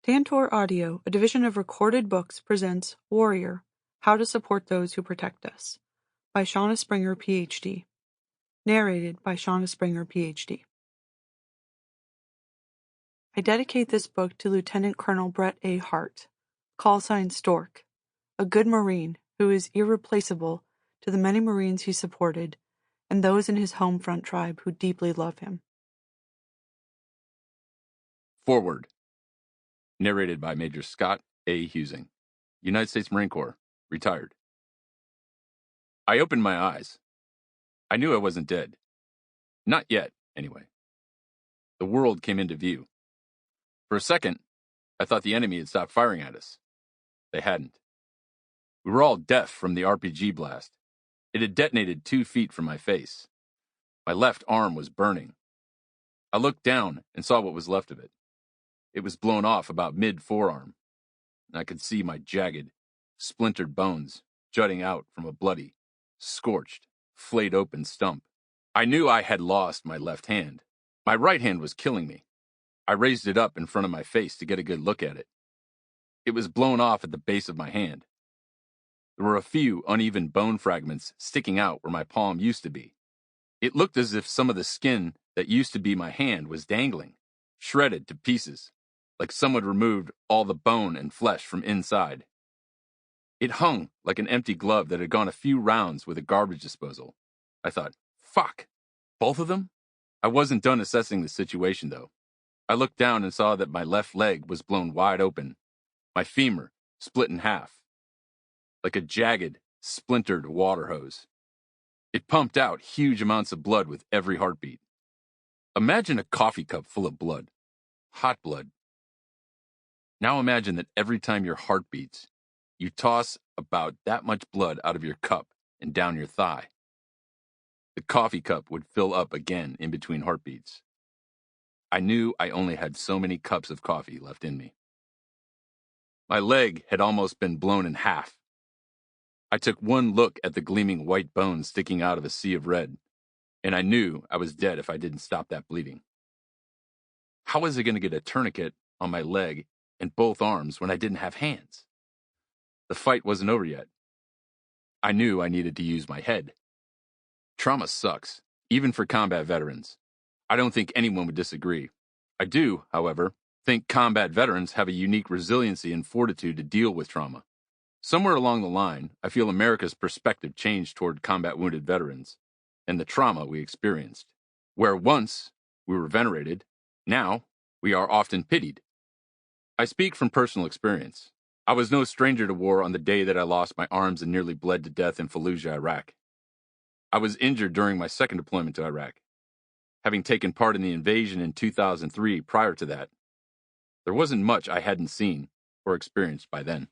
Tantor Audio, a division of Recorded Books, presents Warrior: How to Support Those Who Protect Us by Shauna Springer, Ph.D. Narrated by Shauna Springer, Ph.D. I dedicate this book to Lieutenant Colonel Brett A. Hart, call sign Stork, a good Marine who is irreplaceable to the many Marines he supported and those in his home front tribe who deeply love him. Forward. Narrated by Major Scott A. Huesing, United States Marine Corps, retired. I opened my eyes. I knew I wasn't dead. Not yet, anyway. The world came into view. For a second, I thought the enemy had stopped firing at us. They hadn't. We were all deaf from the RPG blast. It had detonated 2 feet from my face. My left arm was burning. I looked down and saw what was left of it. It was blown off about mid-forearm, and I could see my jagged, splintered bones jutting out from a bloody, scorched, flayed open stump. I knew I had lost my left hand. My right hand was killing me. I raised it up in front of my face to get a good look at it. It was blown off at the base of my hand. There were a few uneven bone fragments sticking out where my palm used to be. It looked as if some of the skin that used to be my hand was dangling, shredded to pieces, like someone removed all the bone and flesh from inside. It hung like an empty glove that had gone a few rounds with a garbage disposal. I thought, fuck, both of them? I wasn't done assessing the situation, though. I looked down and saw that my left leg was blown wide open, my femur split in half, like a jagged, splintered water hose. It pumped out huge amounts of blood with every heartbeat. Imagine a coffee cup full of blood, hot blood. Now imagine that every time your heart beats, you toss about that much blood out of your cup and down your thigh. The coffee cup would fill up again in between heartbeats. I knew I only had so many cups of coffee left in me. My leg had almost been blown in half. I took one look at the gleaming white bones sticking out of a sea of red, and I knew I was dead if I didn't stop that bleeding. How was I going to get a tourniquet on my leg and both arms when I didn't have hands? The fight wasn't over yet. I knew I needed to use my head. Trauma sucks, even for combat veterans. I don't think anyone would disagree. I do, however, think combat veterans have a unique resiliency and fortitude to deal with trauma. Somewhere along the line, I feel America's perspective changed toward combat wounded veterans and the trauma we experienced. Where once we were venerated, now we are often pitied. I speak from personal experience. I was no stranger to war on the day that I lost my arms and nearly bled to death in Fallujah, Iraq. I was injured during my second deployment to Iraq, having taken part in the invasion in 2003 prior to that. There wasn't much I hadn't seen or experienced by then.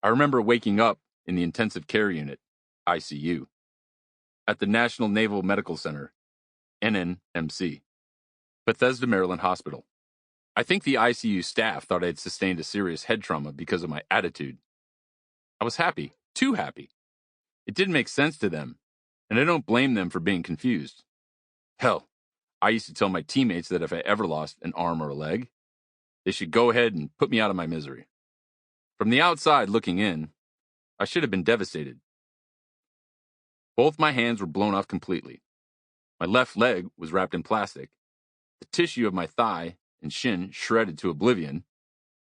I remember waking up in the intensive care unit, ICU, at the National Naval Medical Center, NNMC, Bethesda, Maryland Hospital. I think the ICU staff thought I had sustained a serious head trauma because of my attitude. I was happy, too happy. It didn't make sense to them, and I don't blame them for being confused. Hell, I used to tell my teammates that if I ever lost an arm or a leg, they should go ahead and put me out of my misery. From the outside looking in, I should have been devastated. Both my hands were blown off completely. My left leg was wrapped in plastic. The tissue of my thigh and shin shredded to oblivion.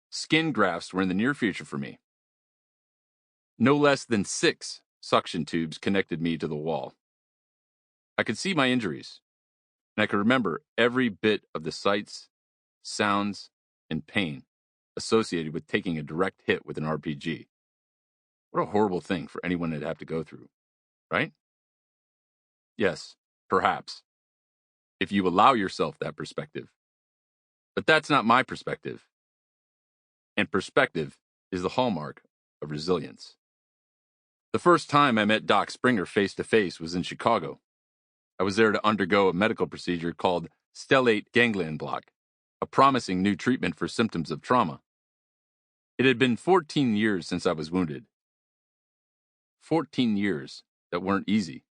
Skin grafts were in the near future for me. No less than 6 suction tubes connected me to the wall. I could see my injuries, and I could remember every bit of the sights, sounds, and pain associated with taking a direct hit with an RPG. What a horrible thing for anyone to have to go through, right? Yes, perhaps, if you allow yourself that perspective. But that's not my perspective. And perspective is the hallmark of resilience. The first time I met Doc Springer face-to-face was in Chicago. I was there to undergo a medical procedure called stellate ganglion block, a promising new treatment for symptoms of trauma. It had been 14 years since I was wounded. 14 years that weren't easy.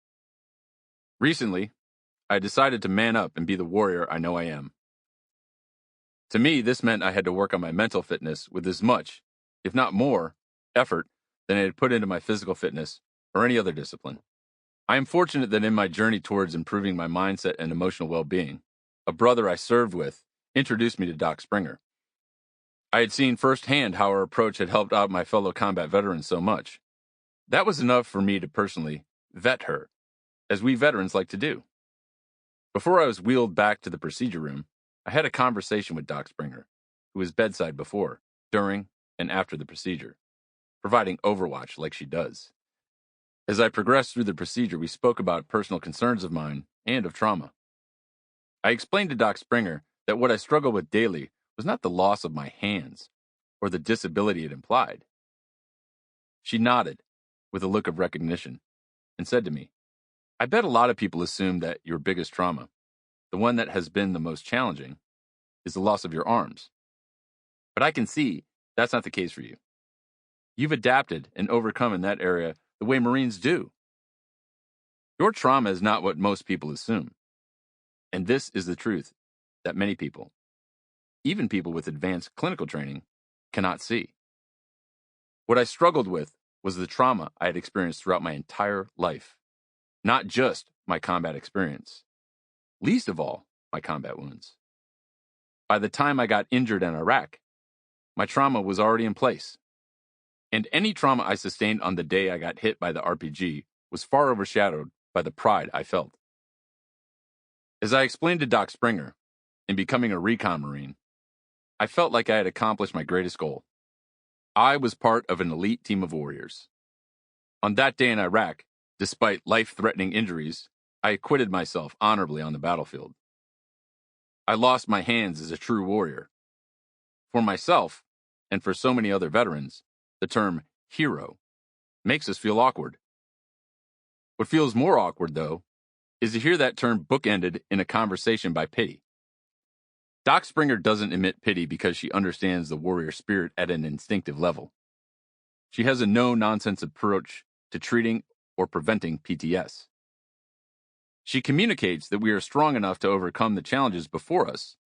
Recently, I decided to man up and be the warrior I know I am. To me, this meant I had to work on my mental fitness with as much, if not more, effort than I had put into my physical fitness or any other discipline. I am fortunate that in my journey towards improving my mindset and emotional well-being, a brother I served with introduced me to Doc Springer. I had seen firsthand how her approach had helped out my fellow combat veterans so much. That was enough for me to personally vet her, as we veterans like to do. Before I was wheeled back to the procedure room, I had a conversation with Doc Springer, who was bedside before, during, and after the procedure, providing overwatch like she does. As I progressed through the procedure, we spoke about personal concerns of mine and of trauma. I explained to Doc Springer that what I struggled with daily was not the loss of my hands or the disability it implied. She nodded with a look of recognition and said to me, "I bet a lot of people assume that your biggest trauma, the one that has been the most challenging, is the loss of your arms. But I can see that's not the case for you. You've adapted and overcome in that area the way Marines do. Your trauma is not what most people assume. And this is the truth that many people, even people with advanced clinical training, cannot see. What I struggled with was the trauma I had experienced throughout my entire life, not just my combat experience, least of all my combat wounds. By the time I got injured in Iraq, my trauma was already in place. And any trauma I sustained on the day I got hit by the RPG was far overshadowed by the pride I felt. As I explained to Doc Springer, in becoming a recon Marine, I felt like I had accomplished my greatest goal. I was part of an elite team of warriors. On that day in Iraq, despite life-threatening injuries, I acquitted myself honorably on the battlefield. I lost my hands as a true warrior. For myself, and for so many other veterans, the term hero makes us feel awkward. What feels more awkward, though, is to hear that term bookended in a conversation by pity. Doc Springer doesn't emit pity because she understands the warrior spirit at an instinctive level. She has a no-nonsense approach to treating or preventing PTS. She communicates that we are strong enough to overcome the challenges before us,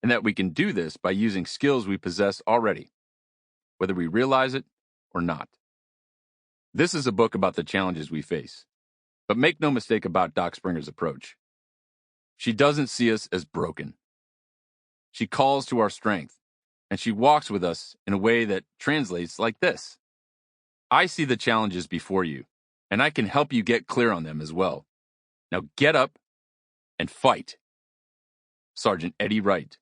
and that we can do this by using skills we possess already, whether we realize it or not. This is a book about the challenges we face, but make no mistake about Doc Springer's approach. She doesn't see us as broken. She calls to our strength, and she walks with us in a way that translates like this. I see the challenges before you, and I can help you get clear on them as well. Now get up and fight. Sergeant Eddie Wright,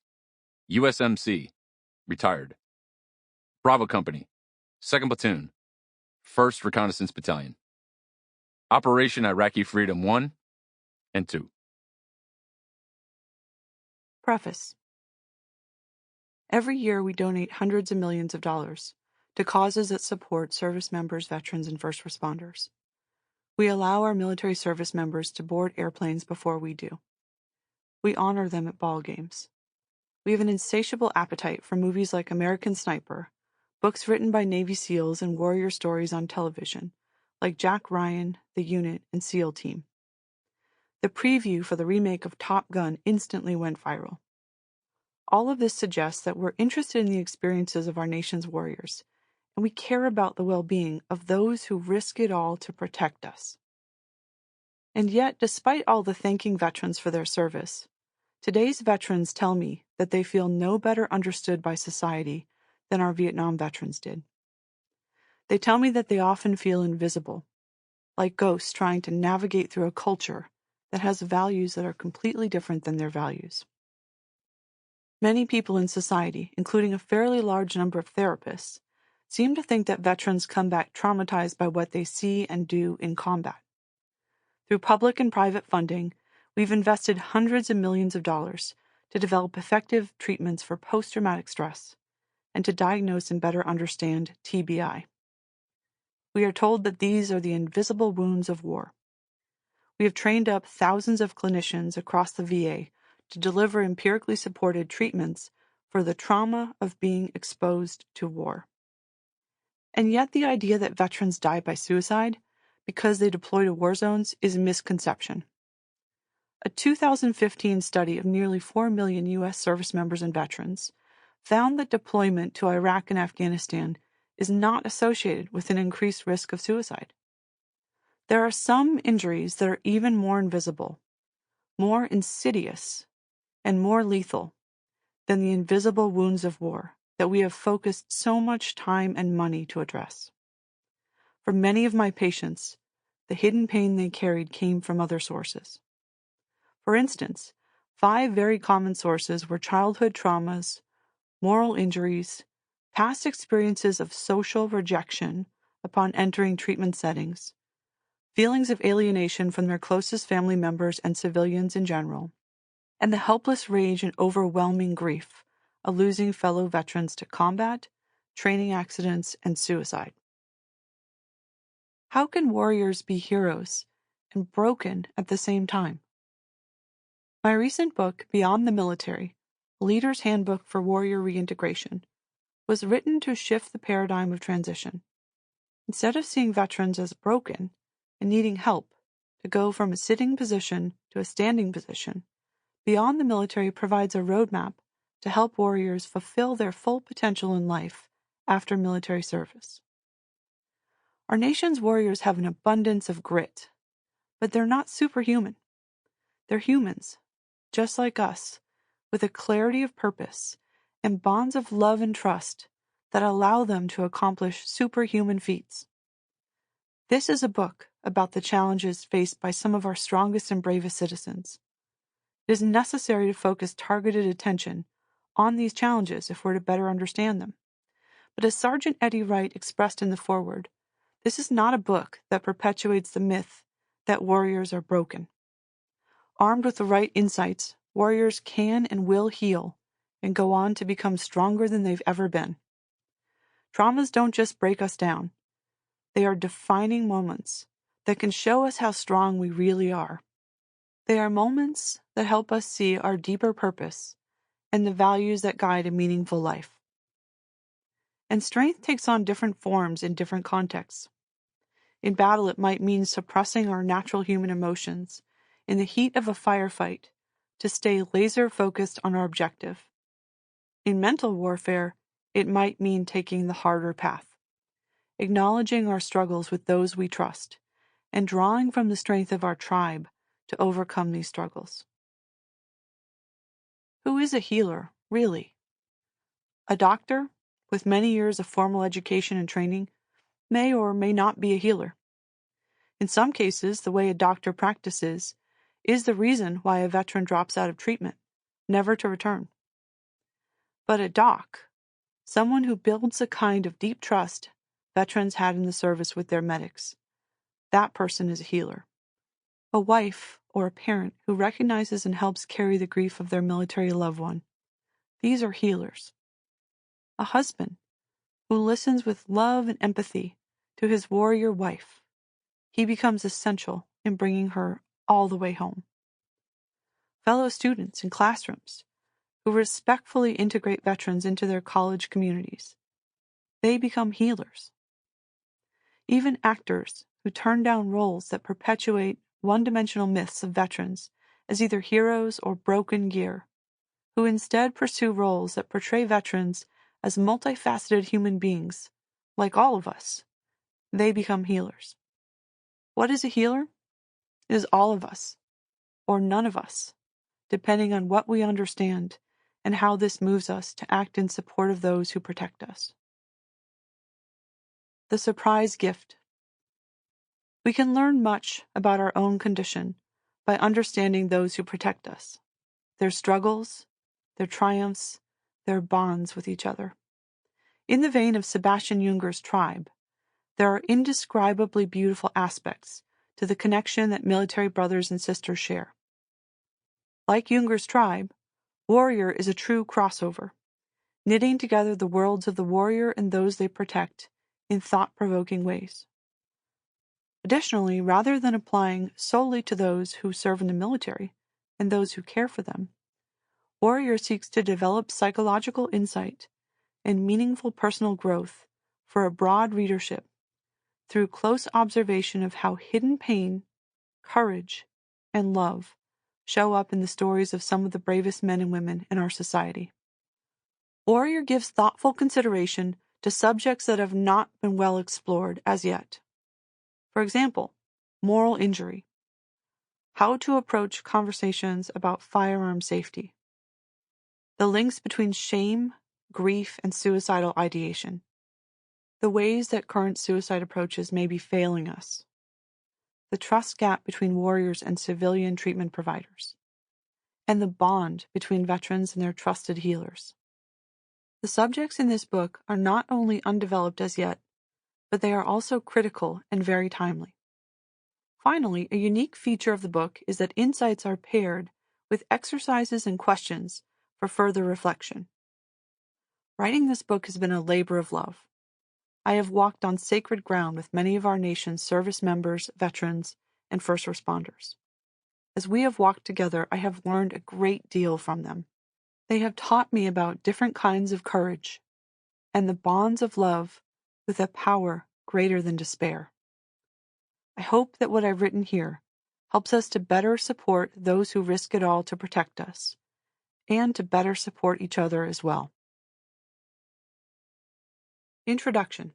USMC, retired. Bravo Company, 2nd Platoon, 1st Reconnaissance Battalion. Operation Iraqi Freedom 1 and 2. Preface. Every year we donate hundreds of millions of dollars to causes that support service members, veterans, and first responders. We allow our military service members to board airplanes before we do. We honor them at ball games. We have an insatiable appetite for movies like American Sniper, books written by Navy SEALs, and warrior stories on television, like Jack Ryan, The Unit, and SEAL Team. The preview for the remake of Top Gun instantly went viral. All of this suggests that we're interested in the experiences of our nation's warriors, and we care about the well-being of those who risk it all to protect us. And yet, despite all the thanking veterans for their service, today's veterans tell me that they feel no better understood by society than our Vietnam veterans did. They tell me that they often feel invisible, like ghosts trying to navigate through a culture that has values that are completely different than their values. Many people in society, including a fairly large number of therapists, seem to think that veterans come back traumatized by what they see and do in combat. Through public and private funding, we've invested hundreds of millions of dollars to develop effective treatments for post-traumatic stress and to diagnose and better understand TBI. We are told that these are the invisible wounds of war. We have trained up thousands of clinicians across the VA to deliver empirically supported treatments for the trauma of being exposed to war. And yet the idea that veterans die by suicide because they deploy to war zones is a misconception. A 2015 study of nearly 4 million U.S. service members and veterans found that deployment to Iraq and Afghanistan is not associated with an increased risk of suicide. There are some injuries that are even more invisible, more insidious, and more lethal than the invisible wounds of war that we have focused so much time and money to address. For many of my patients, the hidden pain they carried came from other sources. For instance, 5 very common sources were childhood traumas, moral injuries, past experiences of social rejection upon entering treatment settings, feelings of alienation from their closest family members and civilians in general, and the helpless rage and overwhelming grief of losing fellow veterans to combat, training accidents, and suicide. How can warriors be heroes and broken at the same time? My recent book, Beyond the Military, A Leader's Handbook for Warrior Reintegration, was written to shift the paradigm of transition. Instead of seeing veterans as broken and needing help to go from a sitting position to a standing position, Beyond the Military provides a roadmap to help warriors fulfill their full potential in life after military service. Our nation's warriors have an abundance of grit, but they're not superhuman. They're humans, just like us, with a clarity of purpose and bonds of love and trust that allow them to accomplish superhuman feats. This is a book about the challenges faced by some of our strongest and bravest citizens. It is necessary to focus targeted attention on these challenges if we're to better understand them. But as Sergeant Eddie Wright expressed in the foreword, this is not a book that perpetuates the myth that warriors are broken. Armed with the right insights, warriors can and will heal and go on to become stronger than they've ever been. Traumas don't just break us down. They are defining moments that can show us how strong we really are. They are moments that help us see our deeper purpose and the values that guide a meaningful life. And strength takes on different forms in different contexts. In battle, it might mean suppressing our natural human emotions in the heat of a firefight to stay laser-focused on our objective. In mental warfare, it might mean taking the harder path, acknowledging our struggles with those we trust, and drawing from the strength of our tribe to overcome these struggles. Who is a healer, really? A doctor, with many years of formal education and training, may or may not be a healer. In some cases, the way a doctor practices is the reason why a veteran drops out of treatment, never to return. But a doc, someone who builds a kind of deep trust veterans had in the service with their medics, that person is a healer. A wife or a parent who recognizes and helps carry the grief of their military loved one, these are healers. A husband who listens with love and empathy to his warrior wife, he becomes essential in bringing her all the way home. Fellow students in classrooms who respectfully integrate veterans into their college communities, they become healers. Even actors who turn down roles that perpetuate one-dimensional myths of veterans as either heroes or broken gear, who instead pursue roles that portray veterans as multifaceted human beings, like all of us, they become healers. What is a healer? It is all of us, or none of us, depending on what we understand and how this moves us to act in support of those who protect us. The surprise gift. We can learn much about our own condition by understanding those who protect us, their struggles, their triumphs, their bonds with each other. In the vein of Sebastian Junger's tribe, there are indescribably beautiful aspects to the connection that military brothers and sisters share. Like Junger's tribe, warrior is a true crossover, knitting together the worlds of the warrior and those they protect in thought-provoking ways. Additionally, rather than applying solely to those who serve in the military and those who care for them, warrior seeks to develop psychological insight and meaningful personal growth for a broad readership through close observation of how hidden pain, courage, and love show up in the stories of some of the bravest men and women in our society. Warrior gives thoughtful consideration to subjects that have not been well explored as yet. For example, moral injury, how to approach conversations about firearm safety, the links between shame, grief, and suicidal ideation, the ways that current suicide approaches may be failing us, the trust gap between warriors and civilian treatment providers, and the bond between veterans and their trusted healers. The subjects in this book are not only undeveloped as yet, but they are also critical and very timely. Finally, a unique feature of the book is that insights are paired with exercises and questions for further reflection. Writing this book has been a labor of love. I have walked on sacred ground with many of our nation's service members, veterans, and first responders. As we have walked together, I have learned a great deal from them. They have taught me about different kinds of courage and the bonds of love with a power greater than despair. I hope that what I've written here helps us to better support those who risk it all to protect us, and to better support each other as well. Introduction.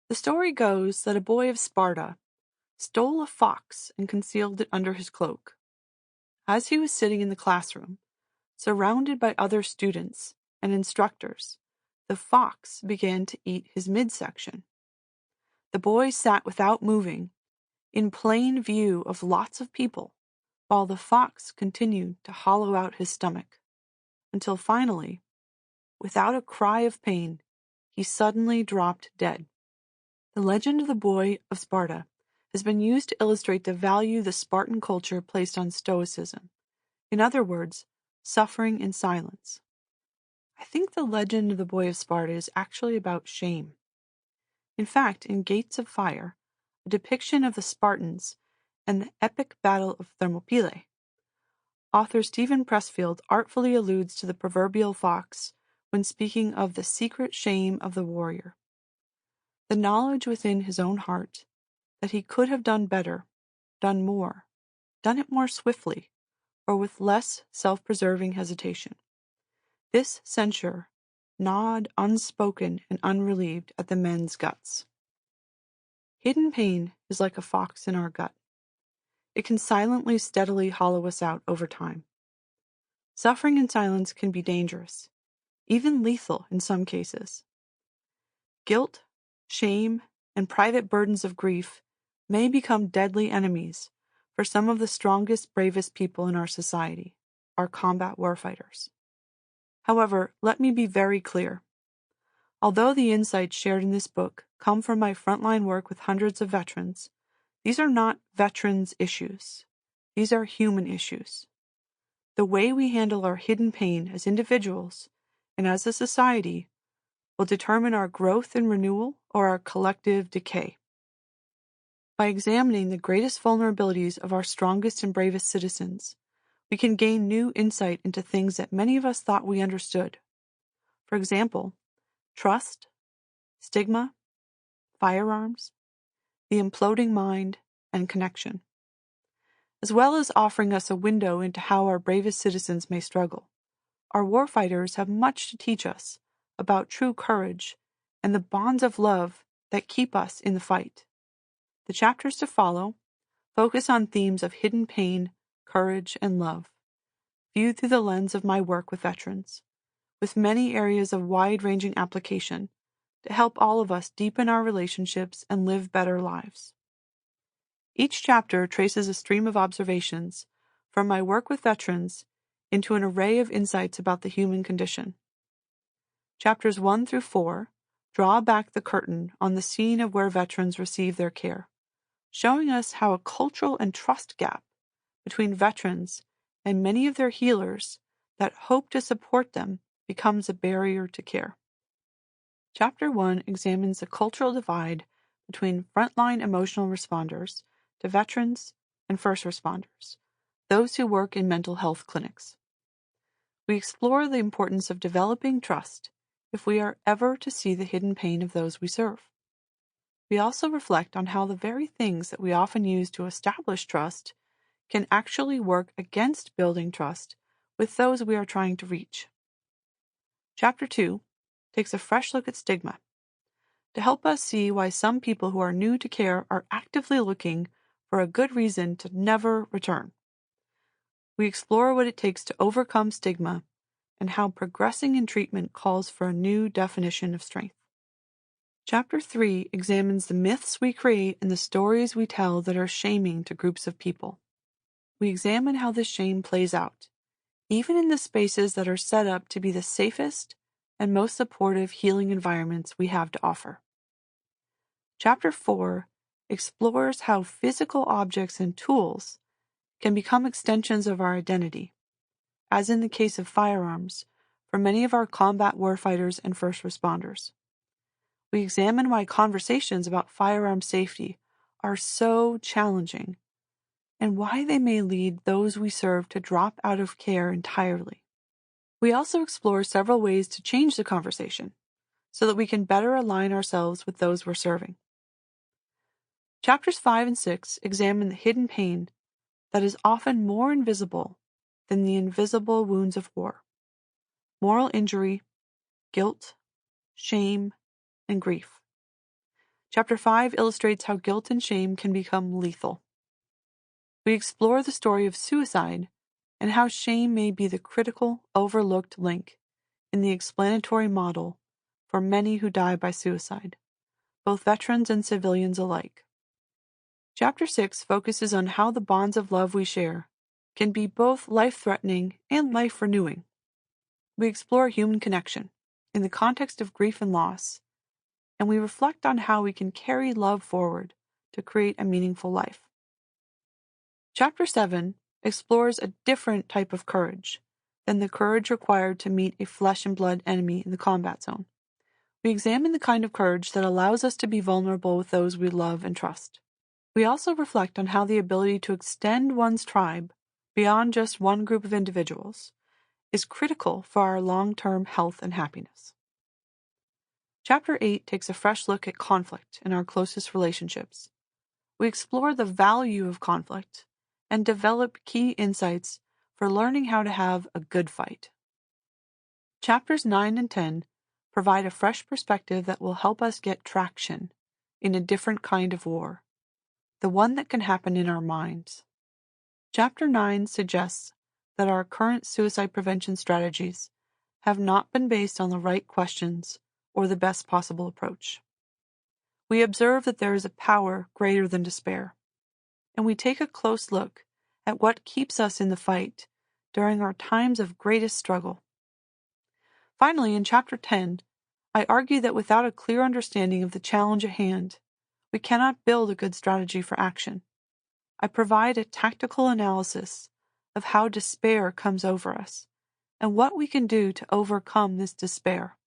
The story goes that a boy of Sparta stole a fox and concealed it under his cloak. As he was sitting in the classroom, surrounded by other students and instructors, the fox began to eat his midsection. The boy sat without moving, in plain view of lots of people, while the fox continued to hollow out his stomach, until finally, without a cry of pain, he suddenly dropped dead. The legend of the boy of Sparta has been used to illustrate the value the Spartan culture placed on stoicism. In other words, suffering in silence. I think the legend of the boy of Sparta is actually about shame. In fact, in Gates of Fire, a depiction of the Spartans and the epic battle of Thermopylae, author Stephen Pressfield artfully alludes to the proverbial fox when speaking of the secret shame of the warrior. The knowledge within his own heart that he could have done better, done more, done it more swiftly, or with less self-preserving hesitation. This censure gnawed unspoken and unrelieved at the men's guts. Hidden pain is like a fox in our gut. It can silently, steadily hollow us out over time. Suffering in silence can be dangerous, even lethal in some cases. Guilt, shame, and private burdens of grief may become deadly enemies for some of the strongest, bravest people in our society, our combat warfighters. However, let me be very clear. Although the insights shared in this book come from my frontline work with hundreds of veterans, these are not veterans' issues. These are human issues. The way we handle our hidden pain as individuals and as a society will determine our growth and renewal or our collective decay. By examining the greatest vulnerabilities of our strongest and bravest citizens, we can gain new insight into things that many of us thought we understood. For example, trust, stigma, firearms, the imploding mind, and connection, as well as offering us a window into how our bravest citizens may struggle. Our warfighters have much to teach us about true courage and the bonds of love that keep us in the fight. The chapters to follow focus on themes of hidden pain, courage, and love, viewed through the lens of my work with veterans, with many areas of wide-ranging application to help all of us deepen our relationships and live better lives. Each chapter traces a stream of observations from my work with veterans into an array of insights about the human condition. Chapters 1 through 4 draw back the curtain on the scene of where veterans receive their care, showing us how a cultural and trust gap between veterans and many of their healers that hope to support them becomes a barrier to care. Chapter 1 examines the cultural divide between frontline emotional responders to veterans and first responders, those who work in mental health clinics. We explore the importance of developing trust if we are ever to see the hidden pain of those we serve. We also reflect on how the very things that we often use to establish trust can actually work against building trust with those we are trying to reach. Chapter 2 takes a fresh look at stigma to help us see why some people who are new to care are actively looking for a good reason to never return. We explore what it takes to overcome stigma and how progressing in treatment calls for a new definition of strength. Chapter 3 examines the myths we create and the stories we tell that are shaming to groups of people. We examine how this shame plays out, even in the spaces that are set up to be the safest and most supportive healing environments we have to offer. Chapter 4 explores how physical objects and tools can become extensions of our identity, as in the case of firearms for many of our combat warfighters and first responders. We examine why conversations about firearm safety are so challenging and why they may lead those we serve to drop out of care entirely. We also explore several ways to change the conversation so that we can better align ourselves with those we're serving. Chapters 5 and 6 examine the hidden pain that is often more invisible than the invisible wounds of war: moral injury, guilt, shame, and grief. Chapter 5 illustrates how guilt and shame can become lethal. We explore the story of suicide and how shame may be the critical, overlooked link in the explanatory model for many who die by suicide, both veterans and civilians alike. Chapter 6 focuses on how the bonds of love we share can be both life-threatening and life-renewing. We explore human connection in the context of grief and loss, and we reflect on how we can carry love forward to create a meaningful life. Chapter 7 explores a different type of courage than the courage required to meet a flesh-and-blood enemy in the combat zone. We examine the kind of courage that allows us to be vulnerable with those we love and trust. We also reflect on how the ability to extend one's tribe beyond just one group of individuals is critical for our long-term health and happiness. Chapter 8 takes a fresh look at conflict in our closest relationships. We explore the value of conflict and develop key insights for learning how to have a good fight. Chapters 9 and 10 provide a fresh perspective that will help us get traction in a different kind of war, the one that can happen in our minds. Chapter 9 suggests that our current suicide prevention strategies have not been based on the right questions or the best possible approach. We observe that there is a power greater than despair, and we take a close look at what keeps us in the fight during our times of greatest struggle. Finally, in Chapter 10, I argue that without a clear understanding of the challenge at hand, we cannot build a good strategy for action. I provide a tactical analysis of how despair comes over us and what we can do to overcome this despair.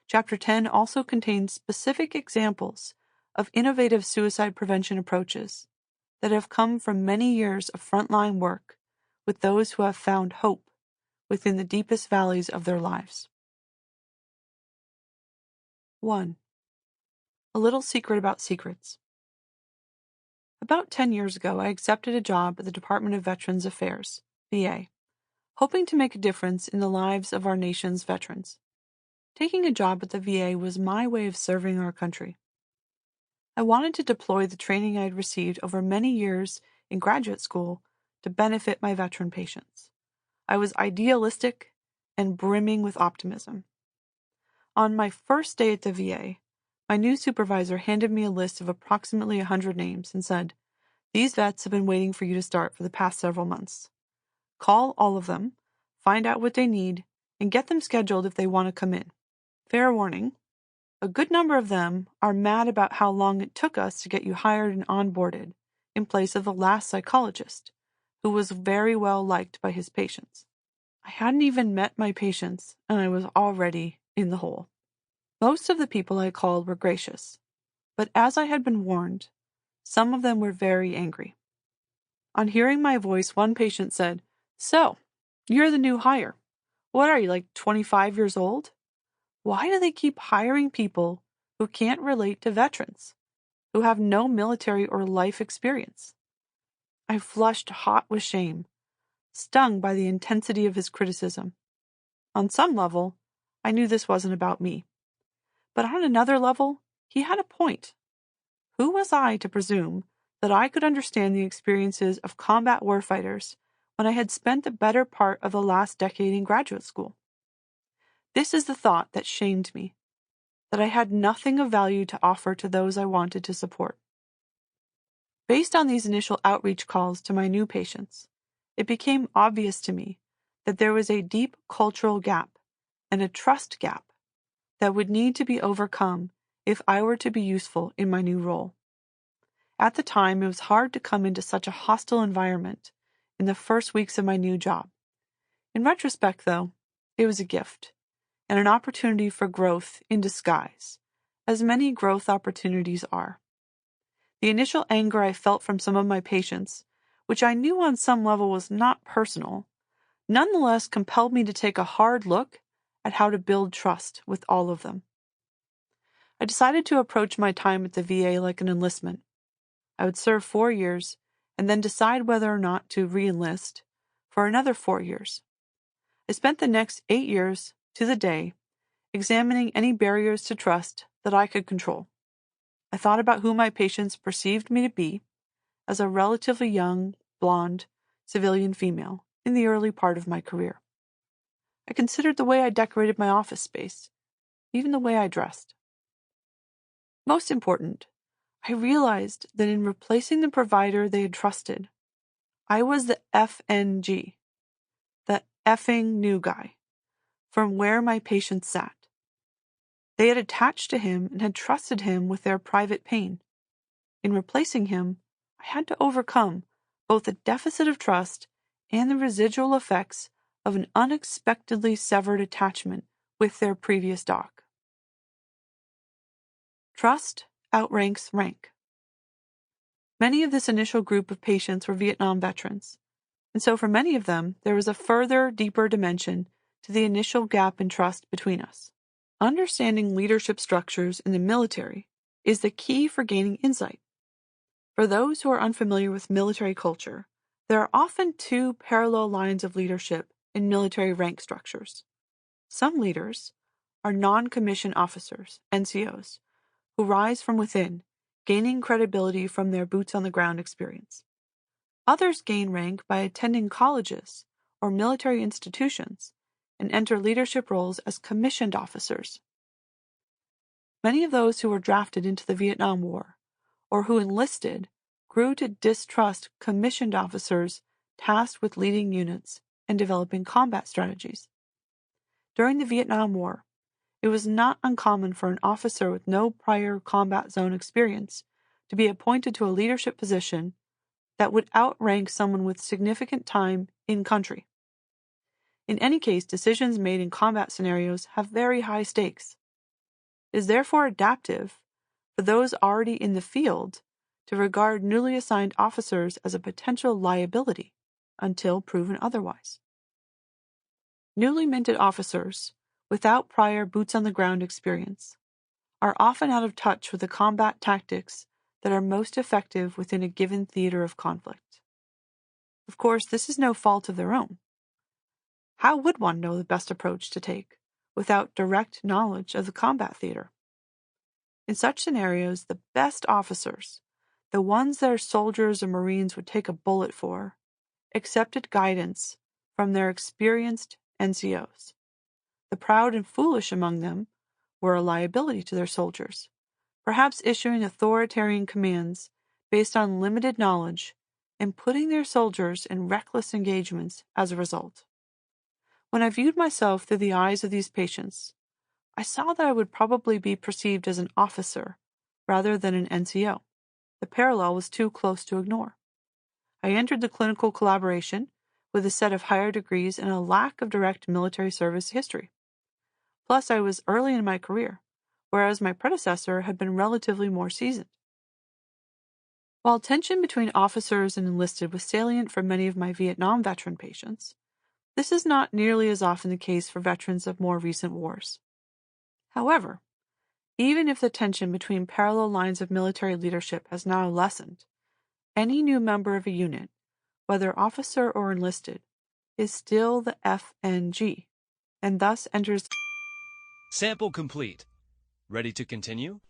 Chapter 10 also contains specific examples of innovative suicide prevention approaches that have come from many years of frontline work with those who have found hope within the deepest valleys of their lives. 1. A little secret about secrets. About 10 years ago, I accepted a job at the Department of Veterans Affairs, VA, hoping to make a difference in the lives of our nation's veterans. Taking a job at the VA was my way of serving our country. I wanted to deploy the training I had received over many years in graduate school to benefit my veteran patients. I was idealistic and brimming with optimism. On my first day at the VA, my new supervisor handed me a list of approximately 100 names and said, "These vets have been waiting for you to start for the past several months. Call all of them, find out what they need, and get them scheduled if they want to come in. Fair warning, a good number of them are mad about how long it took us to get you hired and onboarded in place of the last psychologist, who was very well liked by his patients." I hadn't even met my patients, and I was already in the hole. Most of the people I called were gracious, but as I had been warned, some of them were very angry. On hearing my voice, one patient said, "So, you're the new hire. What are you, like 25 years old? Why do they keep hiring people who can't relate to veterans, who have no military or life experience?" I flushed hot with shame, stung by the intensity of his criticism. On some level, I knew this wasn't about me. But on another level, he had a point. Who was I to presume that I could understand the experiences of combat warfighters when I had spent the better part of the last decade in graduate school? This is the thought that shamed me, that I had nothing of value to offer to those I wanted to support. Based on these initial outreach calls to my new patients, it became obvious to me that there was a deep cultural gap and a trust gap that would need to be overcome if I were to be useful in my new role. At the time, it was hard to come into such a hostile environment in the first weeks of my new job. In retrospect, though, it was a gift and an opportunity for growth in disguise, as many growth opportunities are. The initial anger I felt from some of my patients, which I knew on some level was not personal, nonetheless compelled me to take a hard look at how to build trust with all of them. I decided to approach my time at the VA like an enlistment. I would serve 4 years and then decide whether or not to re-enlist for another 4 years. I spent the next 8 years, to the day, examining any barriers to trust that I could control. I thought about who my patients perceived me to be as a relatively young, blonde, civilian female in the early part of my career. I considered the way I decorated my office space, even the way I dressed. Most important, I realized that in replacing the provider they had trusted, I was the FNG, the effing new guy, from where my patients sat. They had attached to him and had trusted him with their private pain. In replacing him, I had to overcome both the deficit of trust and the residual effects of an unexpectedly severed attachment with their previous doc. Trust outranks rank. Many of this initial group of patients were Vietnam veterans, and so for many of them, there was a further, deeper dimension to the initial gap in trust between us. Understanding leadership structures in the military is the key for gaining insight. For those who are unfamiliar with military culture, there are often two parallel lines of leadership in military rank structures. Some leaders are non-commissioned officers, NCOs, who rise from within, gaining credibility from their boots-on-the-ground experience. Others gain rank by attending colleges or military institutions and enter leadership roles as commissioned officers. Many of those who were drafted into the Vietnam War or who enlisted grew to distrust commissioned officers tasked with leading units and developing combat strategies. During the Vietnam War, it was not uncommon for an officer with no prior combat zone experience to be appointed to a leadership position that would outrank someone with significant time in country. In any case, decisions made in combat scenarios have very high stakes. It is therefore adaptive for those already in the field to regard newly assigned officers as a potential liability until proven otherwise. Newly minted officers, without prior boots-on-the-ground experience, are often out of touch with the combat tactics that are most effective within a given theater of conflict. Of course, this is no fault of their own. How would one know the best approach to take without direct knowledge of the combat theater? In such scenarios, the best officers, the ones their soldiers or Marines would take a bullet for, accepted guidance from their experienced NCOs. The proud and foolish among them were a liability to their soldiers, perhaps issuing authoritarian commands based on limited knowledge and putting their soldiers in reckless engagements as a result. When I viewed myself through the eyes of these patients, I saw that I would probably be perceived as an officer rather than an NCO. The parallel was too close to ignore. I entered the clinical collaboration with a set of higher degrees and a lack of direct military service history. Plus, I was early in my career, whereas my predecessor had been relatively more seasoned. While tension between officers and enlisted was salient for many of my Vietnam veteran patients, this is not nearly as often the case for veterans of more recent wars. However, even if the tension between parallel lines of military leadership has now lessened, any new member of a unit, whether officer or enlisted, is still the FNG, and thus enters Sample complete. Ready to continue?